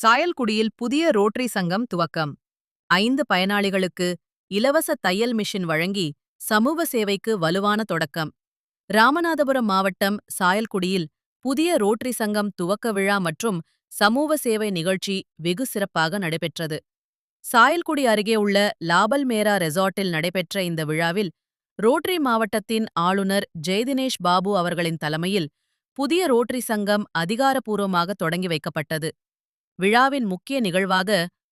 சாயல்குடியில் புதிய ரோட்டரி சங்கம் துவக்கம். 5 பயனாளிகளுக்கு இலவச தையல் மிஷின் வழங்கி சமூக சேவைக்கு வலுவான தொடக்கம். ராமநாதபுரம் மாவட்டம் சாயல்குடியில் புதிய ரோட்டரி சங்கம் துவக்க விழா மற்றும் சமூக சேவை நிகழ்ச்சி வெகு சிறப்பாக நடைபெற்றது. சாயல்குடி அருகே உள்ள லாபல் மேரா ரெசார்ட்டில் நடைபெற்ற இந்த விழாவில் ரோட்டரி மாவட்டத்தின் ஆளுநர் ஜெய்தினேஷ் பாபு அவர்களின் தலைமையில் புதிய ரோட்டரி சங்கம் அதிகாரப்பூர்வமாக தொடங்கி வைக்கப்பட்டது. விழாவின் முக்கிய நிகழ்வாக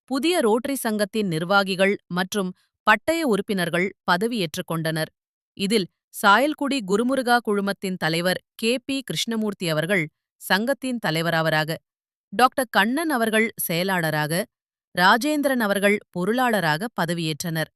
புதிய ரோட்டரி சங்கத்தின் நிர்வாகிகள் மற்றும் பட்டய உறுப்பினர்கள் பதவியேற்றுக் கொண்டனர். இதில் சாயல்குடி குருமுருகா குழுமத்தின் தலைவர் கே.பி. கிருஷ்ணமூர்த்தி அவர்கள் சங்கத்தின் தலைவராவராக, டாக்டர் கண்ணன் அவர்கள் செயலாளராக, ராஜேந்திரன் அவர்கள் பொருளாளராக பதவியேற்றனர்.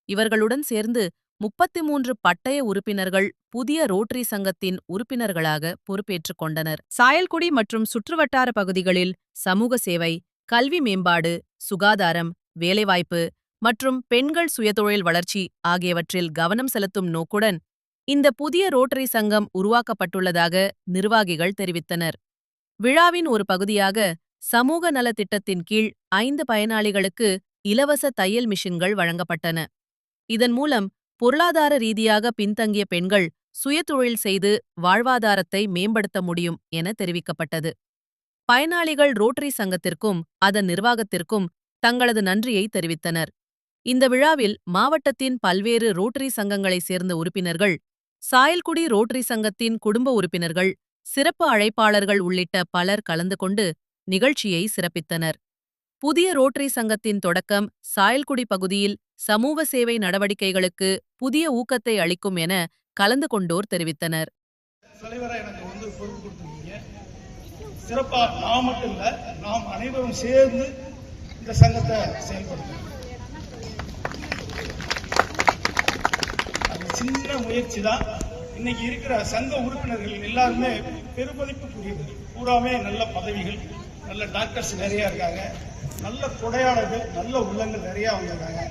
இவர்களுடன் சேர்ந்து 33 பட்டய உறுப்பினர்கள் புதிய ரோட்டரி சங்கத்தின் உறுப்பினர்களாக பொறுப்பேற்றுக் கொண்டனர். சாயல்குடி மற்றும் சுற்றுவட்டார பகுதிகளில் சமூக சேவை, கல்வி மேம்பாடு, சுகாதாரம், வேலைவாய்ப்பு மற்றும் பெண்கள் சுயதொழில் வளர்ச்சி ஆகியவற்றில் கவனம் செலுத்தும் நோக்குடன் இந்த புதிய ரோட்டரி சங்கம் உருவாக்கப்பட்டுள்ளதாக நிர்வாகிகள் தெரிவித்தனர். விழாவின் ஒரு பகுதியாக சமூக நலத் திட்டத்தின் கீழ் 5 பயனாளிகளுக்கு இலவச தையல் மிஷின்கள் வழங்கப்பட்டன. இதன் மூலம் பொருளாதார ரீதியாக பின்தங்கிய பெண்கள் சுயதொழில் செய்து வாழ்வாதாரத்தை மேம்படுத்த முடியும் என தெரிவிக்கப்பட்டது. பயனாளிகள் ரோட்டரி சங்கத்திற்கும் அதன் நிர்வாகத்திற்கும் தங்களது நன்றியை தெரிவித்தனர். இந்த விழாவில் மாவட்டத்தின் பல்வேறு ரோட்டரி சங்கங்களைச் சேர்ந்த உறுப்பினர்கள், சாயல்குடி ரோட்டரி சங்கத்தின் குடும்ப உறுப்பினர்கள், சிறப்பு அழைப்பாளர்கள் உள்ளிட்ட பலர் கலந்து கொண்டு நிகழ்ச்சியை சிறப்பித்தனர். புதிய ரோட்டரி சங்கத்தின் தொடக்கம் சாயல்குடி பகுதியில் சமூக சேவை நடவடிக்கைகளுக்கு புதிய ஊக்கத்தை அளிக்கும் என கலந்து கொண்டோர் தெரிவித்தனர். சிறப்பா நான் மட்டும் இல்ல, நாம் அனைவரும் சேர்ந்து இந்த சங்கத்தை செயல்படுத்தணும். அது சின்ன முயற்சி தான். இன்னைக்கு இருக்கிற சங்க உறுப்பினர்கள் எல்லாருமே பெருமதிப்புக்குரியது. பூராமே நல்ல பதவிகள், நல்ல டாக்டர்ஸ் நிறைய இருக்காங்க, நல்ல கொடையாளர்கள், நல்ல உள்ளங்கள் நிறைய வந்திருக்காங்க.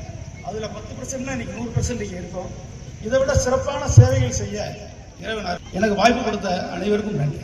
அதுல 10% இன்னைக்கு 100% இருக்கோம். இதை விட சிறப்பான சேவைகள் செய்ய இறைவனார் எனக்கு வாய்ப்பு கொடுத்த அனைவருக்கும் நன்றி.